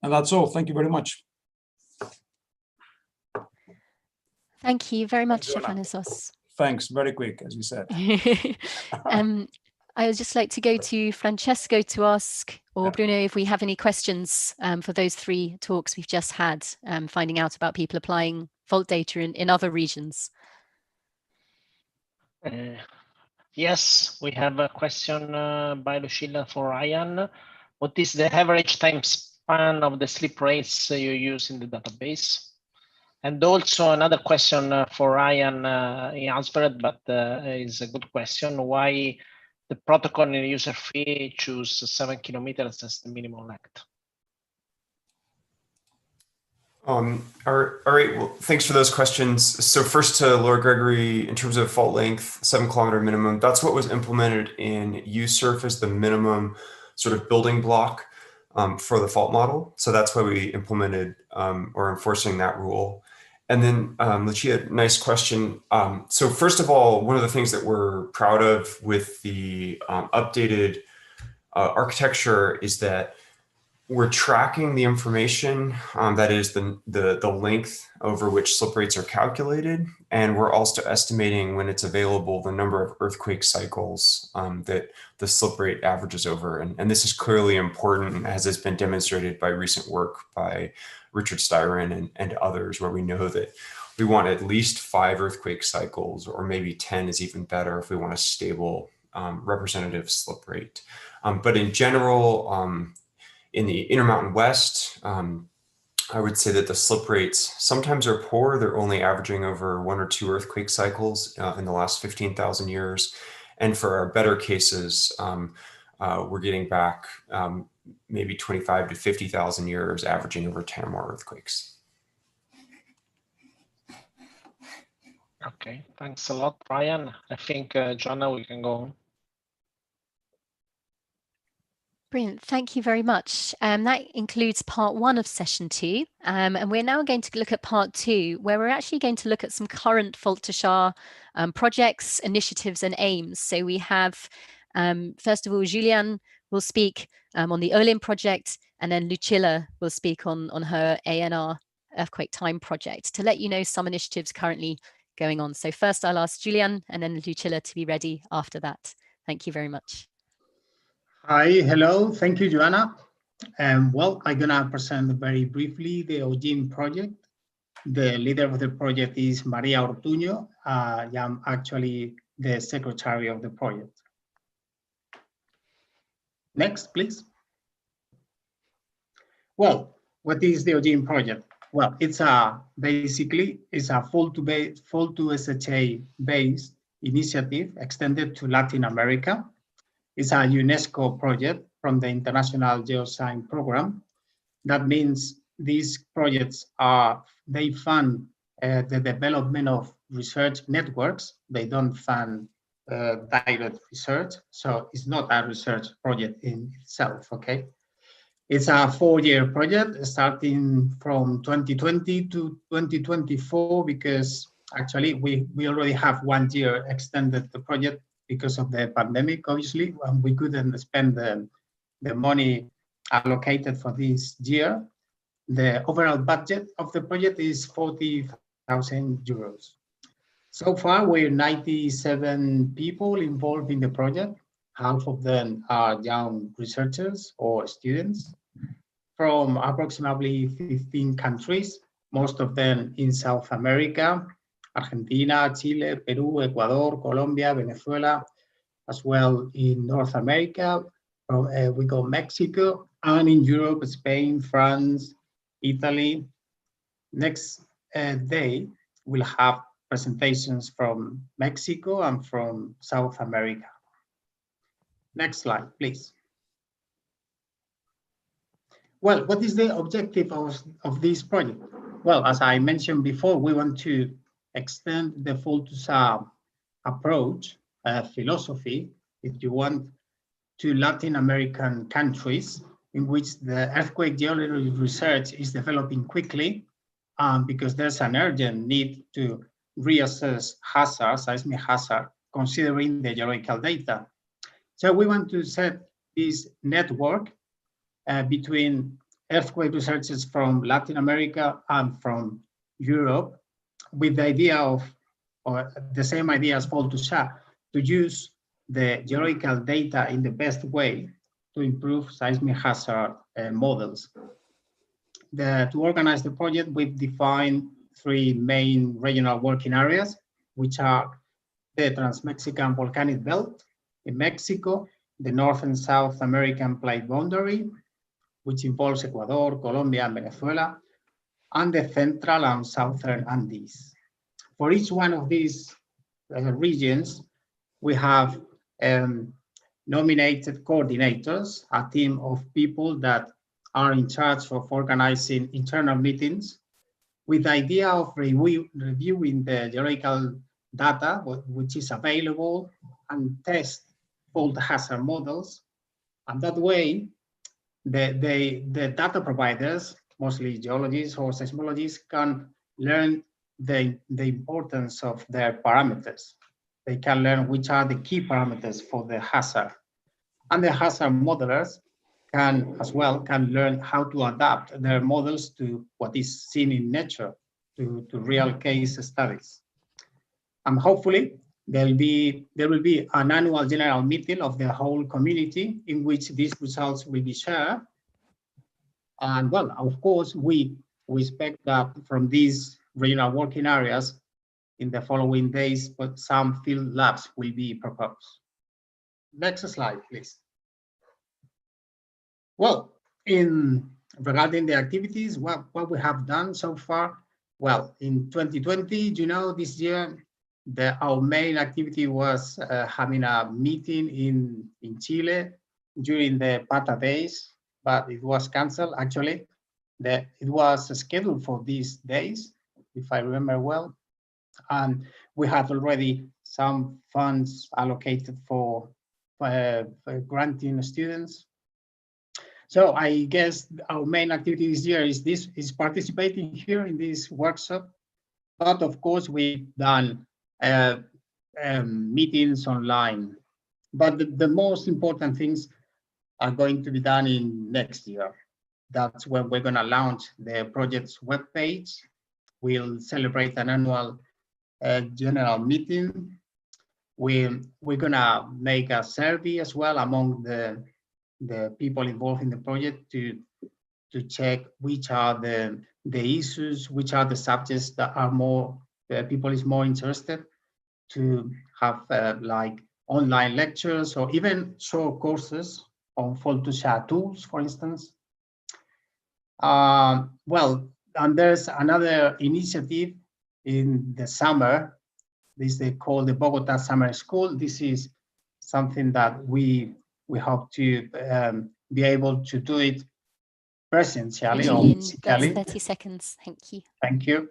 And that's all. Thank you very much. Thank you very much, Stephanousos. Thanks. Very quick, as you said. I would just like to go to Francesco to ask, or Bruno, if we have any questions for those 3 talks we've just had, finding out about people applying fault data in other regions. Yes, we have a question by Lucilla for Ryan. What is the average time span of the slip rates you use in the database? And also another question for Ryan, he answered, but is a good question. Why the protocol in user fee choose 7 kilometers as the minimum length? All right, well, thanks for those questions. So first to Laura Gregory, in terms of fault length, 7-kilometer minimum, that's what was implemented in USURF as the minimum sort of building block for the fault model. So that's why we implemented or enforcing that rule. And then Lucia, nice question. So first of all, one of the things that we're proud of with the updated architecture is that we're tracking the information that is the length over which slip rates are calculated. And we're also estimating when it's available, the number of earthquake cycles that the slip rate averages over. And this is clearly important, as has been demonstrated by recent work by Richard Styron and others, where we know that we want at least 5 earthquake cycles, or maybe 10 is even better if we want a stable representative slip rate. But in general, in the Intermountain West, I would say that the slip rates sometimes are poor. They're only averaging over 1 or 2 earthquake cycles in the last 15,000 years. And for our better cases, we're getting back maybe 25 to 50,000 years, averaging over 10 or more earthquakes. Okay, thanks a lot, Ryan. I think, Joanna, we can go on. Brilliant. Thank you very much. That includes part 1 of session 2. And we're now going to look at part 2, where we're actually going to look at some current Fault2SHA projects, initiatives and aims. So we have, first of all, Julian will speak on the Olin project, and then Lucilla will speak on her ANR Earthquake Time project to let you know some initiatives currently going on. So first I'll ask Julian and then Lucilla to be ready after that. Thank you very much. Hi, hello, thank you, Joanna. Well, I'm gonna present very briefly the OGIN project. The leader of the project is Maria Ortuño. I am actually the secretary of the project. Next, please. Well, what is the OGIN project? Well, it's basically a Fault2SHA based initiative extended to Latin America. It's a UNESCO project from the International Geoscience Program. That means these projects they fund the development of research networks. They don't fund direct research, so it's not a research project in itself, okay? It's a 4-year project starting from 2020 to 2024, because actually we already have 1 year extended the project because of the pandemic, obviously, and we couldn't spend the money allocated for this year. The overall budget of the project is 40,000 euros. So far, we're 97 people involved in the project. Half of them are young researchers or students from approximately 15 countries, most of them in South America, Argentina, Chile, Peru, Ecuador, Colombia, Venezuela, as well in North America. We got Mexico, and in Europe, Spain, France, Italy. Next day, we'll have presentations from Mexico and from South America. Next slide, please. Well, what is the objective of this project? Well, as I mentioned before, we want to extend the Fault2SHA approach, philosophy, if you want, to Latin American countries in which the earthquake geology research is developing quickly, because there's an urgent need to reassess hazard, seismic hazard, considering the geological data. So we want to set this network between earthquake researchers from Latin America and from Europe, with the idea of, or the same idea as Fault2SHA, to use the geological data in the best way to improve seismic hazard models. To organize the project, we've defined 3 main regional working areas, which are the Trans-Mexican Volcanic Belt in Mexico, the North and South American plate boundary, which involves Ecuador, Colombia, and Venezuela, and the Central and Southern Andes. For each one of these regions, we have nominated coordinators, a team of people that are in charge of organizing internal meetings with the idea of reviewing the geological data which is available and test fault hazard models. And that way, the data providers, mostly geologists or seismologists, can learn the importance of their parameters. They can learn which are the key parameters for the hazard. And the hazard modelers can learn how to adapt their models to what is seen in nature, to real case studies. And hopefully there will be an annual general meeting of the whole community in which these results will be shared. And well, of course, we expect that from these regional working areas in the following days, but some field labs will be proposed. Next slide, please. Well, regarding the activities, what we have done so far, well, in 2020, you know, this year, our main activity was having a meeting in Chile during the PATA days, but it was canceled. Actually, it was scheduled for these days, if I remember well, and we had already some funds allocated for granting students. So I guess our main activity this year is participating here in this workshop, but of course we've done meetings online. But the most important things are going to be done in next year. That's when we're going to launch the project's webpage. We'll celebrate an annual general meeting. We're going to make a survey as well among the people involved in the project to check which are the issues, which are the subjects that are more people is more interested, to have like online lectures or even short courses on Fault2SHA tools, for instance. Well, and there's another initiative in the summer. This is called the Bogota Summer School. This is something that we hope to be able to do it presentially. Julian, that's 30 seconds. Thank you. Thank you.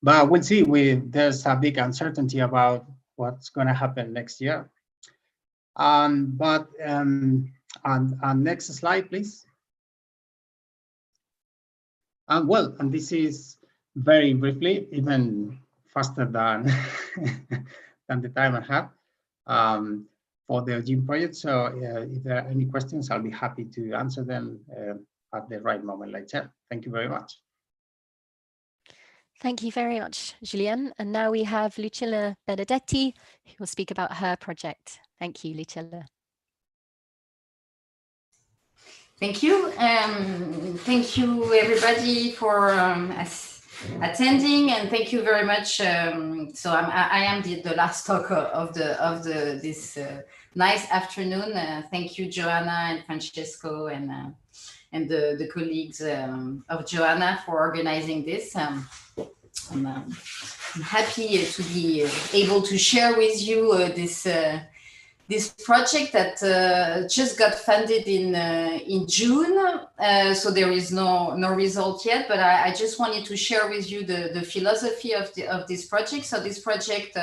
But we'll see. There's a big uncertainty about what's going to happen next year. And next slide, please. And well, and this is very briefly, even faster than than the time I have for the GEM project. So if there are any questions, I'll be happy to answer them at the right moment later. Thank you very much. Thank you very much, Julien. And now we have Lucilla Benedetti, who will speak about her project. Thank you, Lucilla. Thank you. Thank you, everybody, for attending, and thank you very much. So I am the last talk of this nice afternoon. Thank you, Joanna and Francesco, and the colleagues of Joanna for organizing this. I'm happy to be able to share with you this project that just got funded in June. So there is no result yet, but I just wanted to share with you the philosophy of this project. So this project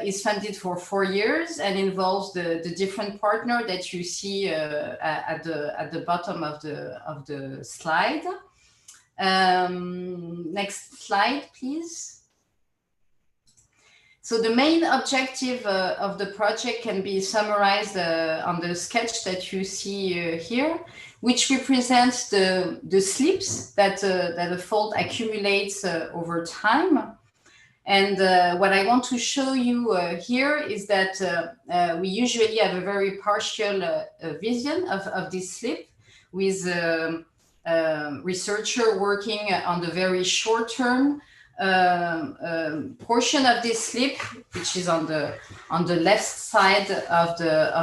is funded for 4 years and involves the different partner that you see at the bottom of the slide. Next slide, please. So the main objective of the project can be summarized on the sketch that you see here, which represents the slips that a fault accumulates over time. And what I want to show you here is that we usually have a very partial vision of this slip, with researcher working on the very short term portion of this slip, which is on the left side of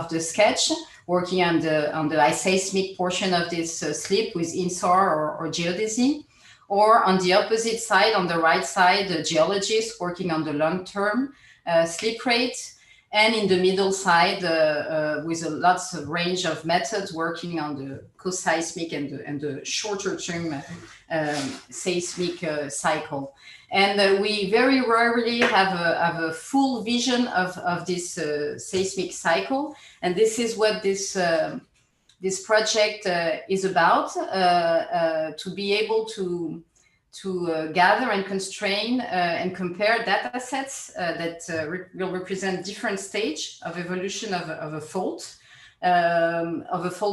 the sketch, working on the seismic portion of this slip with INSAR or geodesy, or on the opposite side, on the right side, the geologists working on the long-term slip rate, and in the middle side, with lots of range of methods working on the co-seismic and the shorter-term seismic cycle. And we very rarely have a full vision of this seismic cycle, and this is what this project is about, to be able to gather and constrain and compare data sets that will represent different stage of evolution of a fault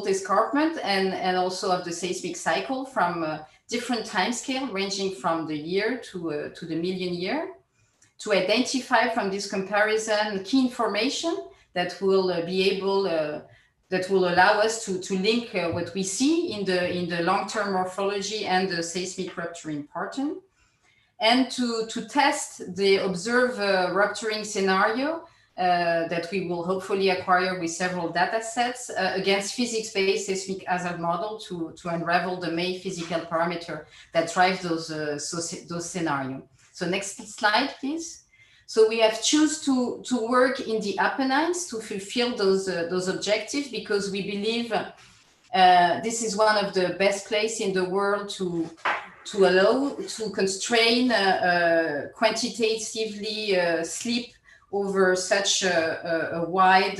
escarpment, and also of the seismic cycle from different time scale ranging from the year to the million year, to identify from this comparison key information that will be able that will allow us to link what we see in the long-term morphology and the seismic rupturing pattern, and to test the observed rupturing scenario that we will hopefully acquire with several data sets against physics-based seismic hazard model to unravel the main physical parameter that drive those scenarios. So next slide, please. So we have chosen to work in the Apennines to fulfill those objectives, because we believe this is one of the best places in the world to allow to constrain quantitatively slip over such a wide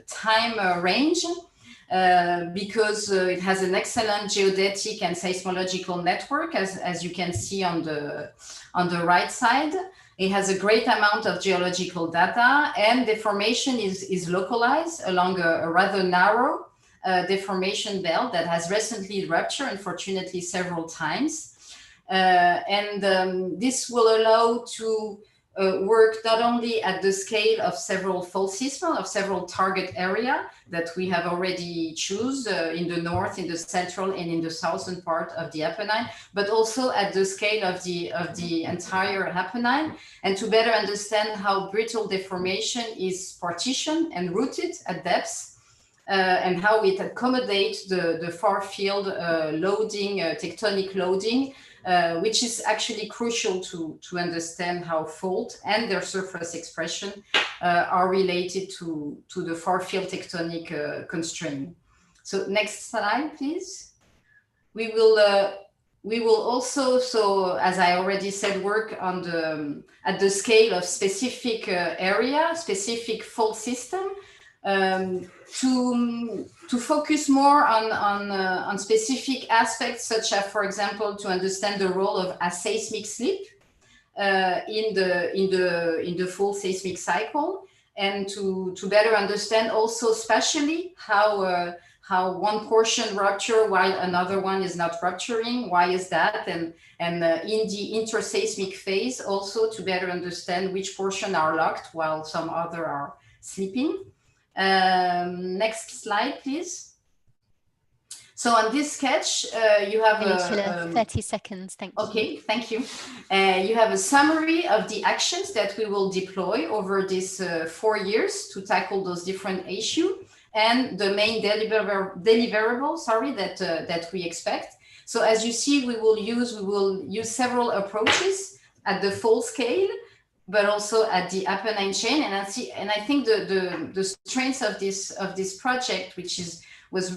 time range, because it has an excellent geodetic and seismological network, as you can see on the right side. It has a great amount of geological data, and deformation is localized along a rather narrow deformation belt that has recently ruptured, unfortunately, several times. This will allow to work not only at the scale of several fault systems, of several target area that we have already choose in the north, in the central, and in the southern part of the Apennine, but also at the scale of the entire Apennine, and to better understand how brittle deformation is partitioned and rooted at depths, and how it accommodates the far field loading, tectonic loading, which is actually crucial to understand how fault and their surface expression are related to the far field tectonic constraint. So next slide, please. We will also, so as I already said, work on at the scale of specific area, specific fault system, to focus more on specific aspects, such as, for example, to understand the role of aseismic slip in the full seismic cycle, and to better understand also spatially how one portion rupture while another one is not rupturing. Why is that? And in the interseismic phase, also to better understand which portion are locked while some other are slipping. Next slide, please. So on this sketch, you have 30 seconds, thank you. Okay, thank you. You have a summary of the actions that we will deploy over these 4 years to tackle those different issues, and the main deliverable, that we expect. So as you see, we will use several approaches at the full scale, but also at the Apennine chain. And I think the strength of this project, which was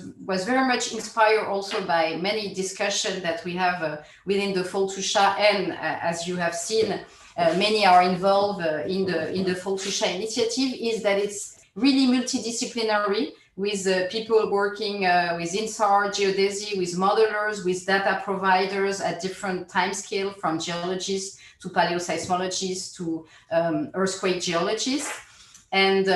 very much inspired also by many discussions that we have within the Fault2SHA, and as you have seen, many are involved in the Fault2SHA initiative, is that it's really multidisciplinary. with people working with INSAR, geodesy, with modelers, with data providers at different time scale, from geologists to paleoseismologists to earthquake geologists. And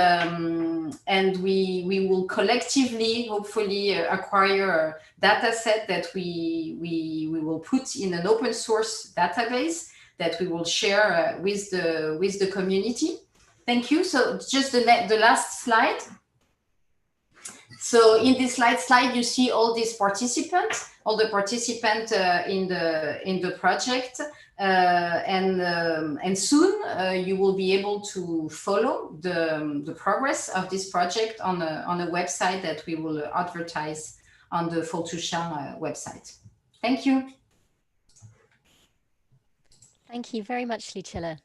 we will collectively, hopefully, acquire a data set that we will put in an open source database that we will share with the community. Thank you. So just the last slide. So in this slide, you see all these participants, all the participants in the project, and soon you will be able to follow the progress of this project on a website that we will advertise on the Fault2SHA website. Thank you. Thank you very much, Lucilla.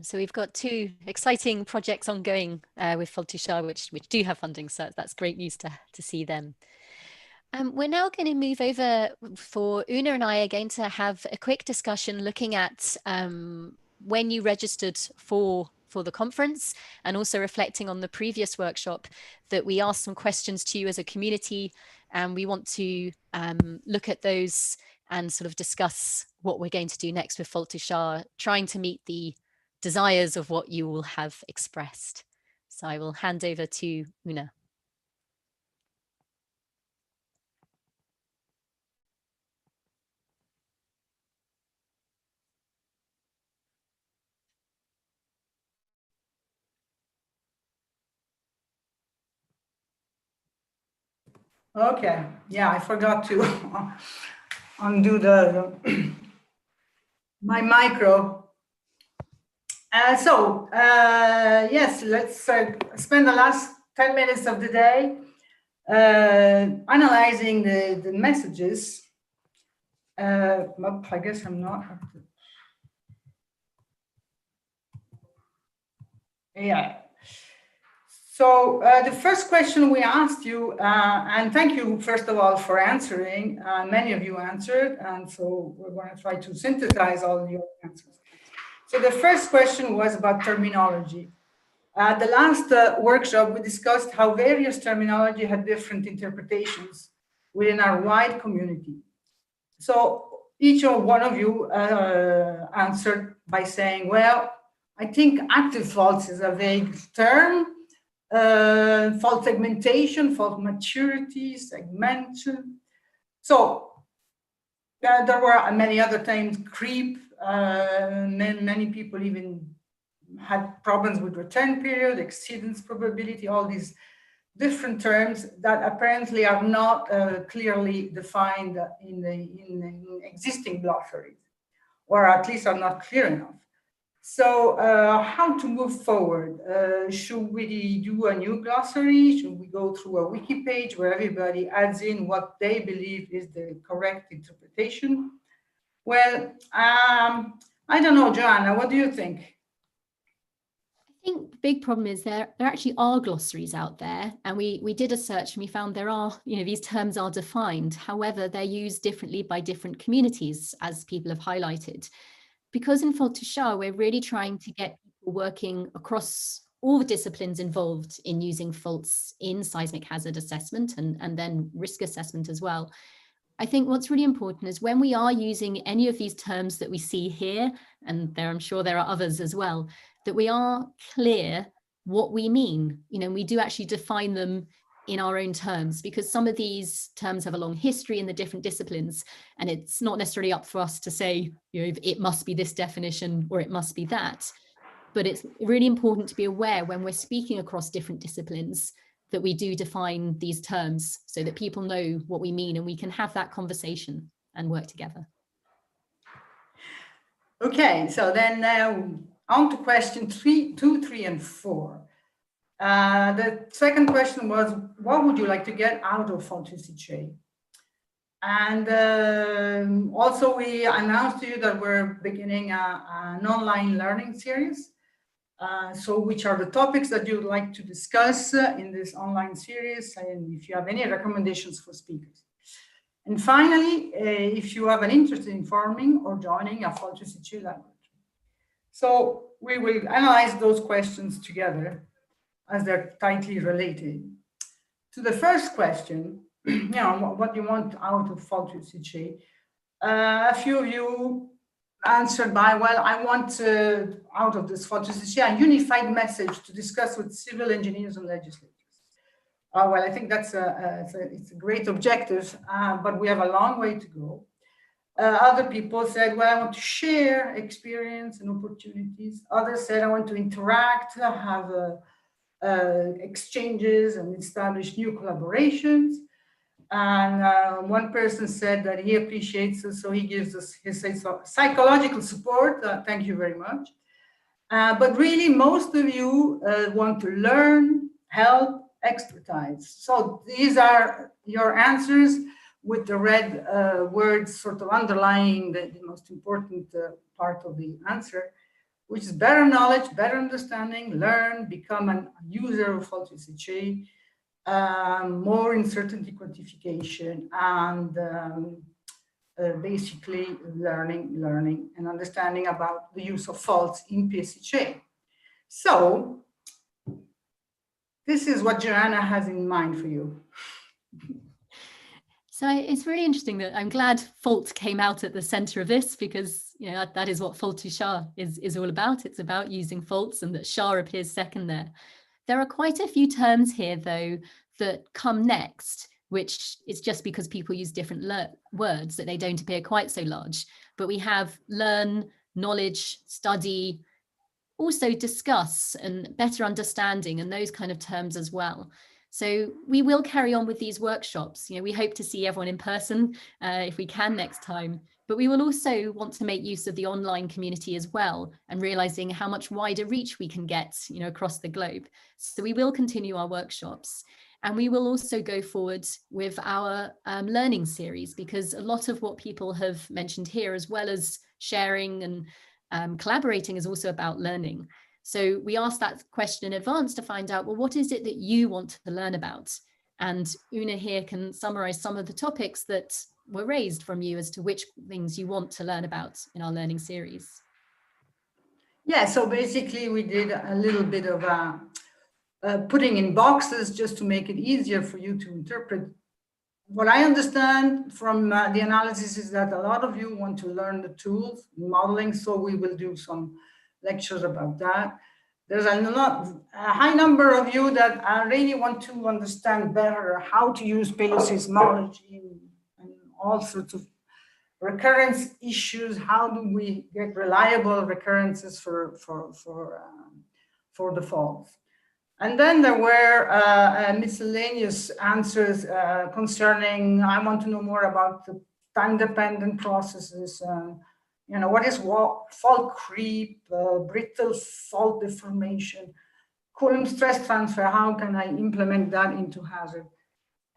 So we've got 2 exciting projects ongoing with Fault2SHA, which do have funding, so that's great news to see them. We're now going to move over, for Una and I are going to have a quick discussion looking at when you registered for the conference, and also reflecting on the previous workshop that we asked some questions to you as a community, and we want to look at those and sort of discuss what we're going to do next with Fault2SHA, trying to meet the desires of what you will have expressed. So I will hand over to Una. Okay, yeah, I forgot to undo the my micro. Yes, let's spend the last 10 minutes of the day analyzing the messages. I guess I'm not. Yeah. So the first question we asked you, and thank you first of all for answering, many of you answered, and so we're going to try to synthesize all your answers. So the first question was about terminology. At the last workshop, we discussed how various terminology had different interpretations within our wide community. So each one of you answered by saying, well, I think active faults is a vague term. Fault segmentation, fault maturity, segmentation. So there were many other times, creep. Many people even had problems with return period, exceedance probability, all these different terms that apparently are not clearly defined in existing glossaries, or at least are not clear enough. So how to move forward? Should we do a new glossary? Should we go through a wiki page where everybody adds in what they believe is the correct interpretation? Well, I don't know, Joanna, what do you think? I think the big problem is there actually are glossaries out there, and we did a search and we found there are, these terms are defined. However, they're used differently by different communities, as people have highlighted. Because in Fault2SHA, we're really trying to get people working across all the disciplines involved in using faults in seismic hazard assessment and then risk assessment as well. I think what's really important is when we are using any of these terms that we see here, and I'm sure there are others as well, that we are clear what we mean. We do actually define them in our own terms, because some of these terms have a long history in the different disciplines, and it's not necessarily up for us to say, it must be this definition or it must be that. But it's really important to be aware when we're speaking across different disciplines that we do define these terms so that people know what we mean and we can have that conversation and work together. Okay, so then on to question 2, 3, and 4. The second question was, what would you like to get out of Fault2SHA? And also we announced to you that we're beginning an online learning series. So which are the topics that you'd like to discuss in this online series, and if you have any recommendations for speakers. And finally, if you have an interest in forming or joining a Fault2SHA laboratory. So we will analyze those questions together, as they're tightly related. to the first question, you know, what you want out of Fault2SHA, a few of you answered by, well, I want out of this Fault2SHA a unified message to discuss with civil engineers and legislators. Well, I think that's it's a great objective, but we have a long way to go. Other people said, well, I want to share experience and opportunities. Others said, I want to interact, have exchanges and establish new collaborations. And one person said that he appreciates us, so he gives us his psychological support. Thank you very much. But really, most of you want to learn, help, expertise. So these are your answers, with the red words sort of underlying the most important part of the answer, which is better knowledge, better understanding, learn, become a user of Fault2SHA, more uncertainty quantification, and basically learning and understanding about the use of faults in PSHA. So this is what Joanna has in mind for you. So it's really interesting that I'm glad fault came out at the center of this, because you know that is what Fault2SHA is all about. It's about using faults, and that SHA appears second there. There are quite a few terms here, though, that come next, which is just because people use different words that they don't appear quite so large. But we have learn, knowledge, study, also discuss, and better understanding, and those kind of terms as well. So we will carry on with these workshops. You know, we hope to see everyone in person if we can next time, but we will also want to make use of the online community as well, and realizing how much wider reach we can get, you know, across the globe. So we will continue our workshops, and we will also go forward with our learning series, because a lot of what people have mentioned here, as well as sharing and collaborating, is also about learning. So we asked that question in advance to find out, well, what is it that you want to learn about? And Una here can summarize some of the topics that were raised from you as to which things you want to learn about in our learning series. Yeah, so basically we did a little bit of putting in boxes just to make it easier for you to interpret. What I understand from the analysis is that a lot of you want to learn the tools, modeling, so we will do some lectures about that. There's a high number of you that really want to understand better how to use paleoseismology and all sorts of recurrence issues. How do we get reliable recurrences for the faults? And then there were miscellaneous answers concerning, I want to know more about the time-dependent processes. You know, what is fault creep, brittle fault deformation, Coulomb stress transfer, how can I implement that into hazard?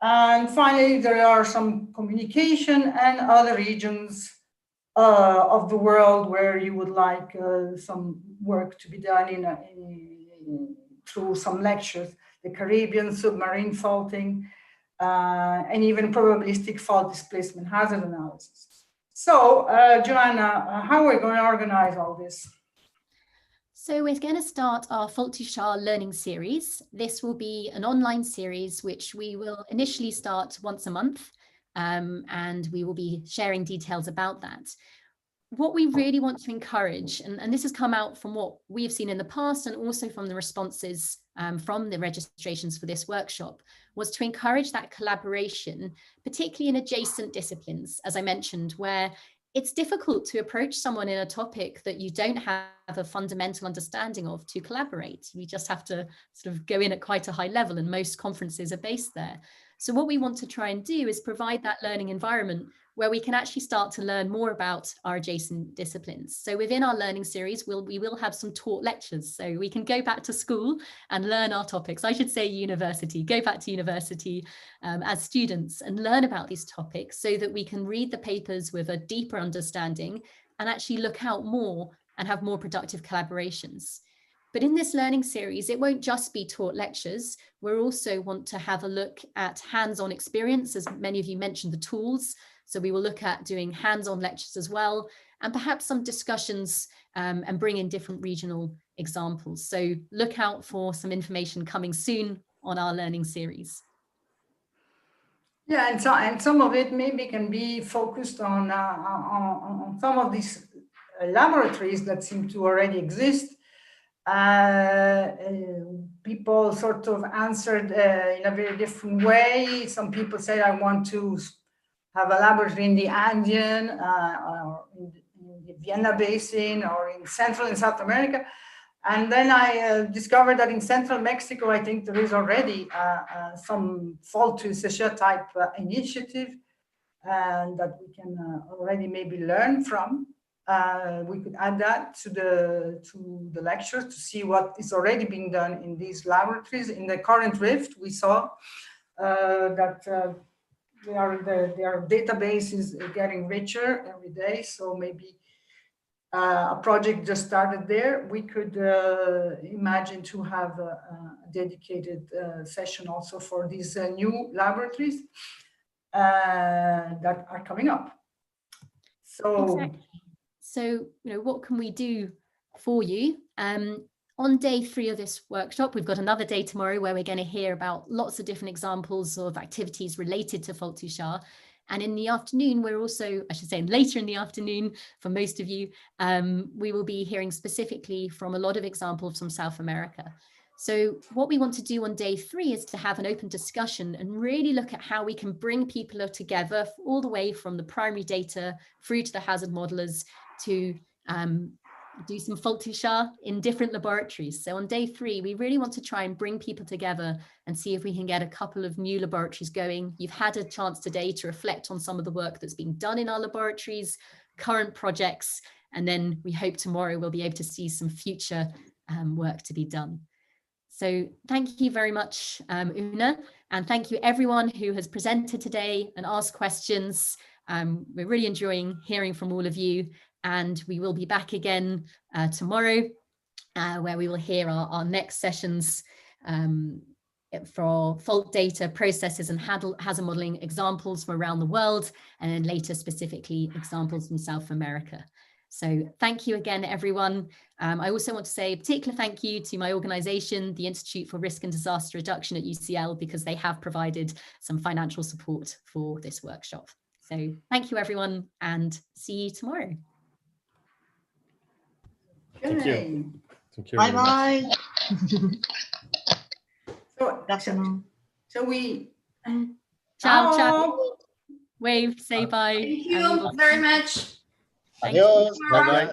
And finally, there are some communication and other regions of the world where you would like some work to be done through some lectures, the Caribbean, submarine faulting, and even probabilistic fault displacement hazard analysis. So, Joanna, how are we going to organize all this? So we're going to start our Fault2SHA learning series. This will be an online series, which we will initially start once a month, and we will be sharing details about that. What we really want to encourage, and this has come out from what we've seen in the past and also from the responses from the registrations for this workshop, was to encourage that collaboration, particularly in adjacent disciplines, as I mentioned, where it's difficult to approach someone in a topic that you don't have a fundamental understanding of to collaborate. You just have to sort of go in at quite a high level, and most conferences are based there. So what we want to try and do is provide that learning environment where we can actually start to learn more about our adjacent disciplines. So within our learning series, we will have some taught lectures. So we can go back to school and learn our topics. I should say university, go back to university as students and learn about these topics so that we can read the papers with a deeper understanding and actually look out more and have more productive collaborations. But in this learning series, it won't just be taught lectures. We'll also want to have a look at hands-on experience, as many of you mentioned the tools. So we will look at doing hands-on lectures as well, and perhaps some discussions and bring in different regional examples. So look out for some information coming soon on our learning series. Yeah, and some of it maybe can be focused on some of these laboratories that seem to already exist. People sort of answered in a very different way. Some people said, I want to have a laboratory in the Andean, or in the Vienna Basin, or in Central and South America. And then I discovered that in central Mexico, I think there is already some Fault2SHA type initiative, and that we can already maybe learn from. We could add that to the lecture to see what is already being done in these laboratories. In the current rift, we saw that their database is getting richer every day. So maybe a project just started there. We could imagine to have a dedicated session also for these new laboratories that are coming up. So, exactly. So, what can we do for you? On day 3 of this workshop, we've got another day tomorrow where we're going to hear about lots of different examples of activities related to Fault2SHA. And in the afternoon, we're also, I should say later in the afternoon for most of you, we will be hearing specifically from a lot of examples from South America. So what we want to do on day 3 is to have an open discussion and really look at how we can bring people together all the way from the primary data through to the hazard modelers to do some Fault2SHA in different laboratories. So on day 3, we really want to try and bring people together and see if we can get a couple of new laboratories going. You've had a chance today to reflect on some of the work that's being done in our laboratories, current projects, and then we hope tomorrow we'll be able to see some future work to be done. So thank you very much, Una, and thank you everyone who has presented today and asked questions. We're really enjoying hearing from all of you, and we will be back again tomorrow where we will hear our next sessions for fault data, processes and hazard modeling examples from around the world, and then later specifically examples from South America. So thank you again, everyone. I also want to say a particular thank you to my organization, the Institute for Risk and Disaster Reduction at UCL, because they have provided some financial support for this workshop. So thank you, everyone, and see you tomorrow. Thank you. Thank you. Bye-bye. So we... Ciao, ciao. Wave, say bye. Thank you very much. Adios. Bye-bye.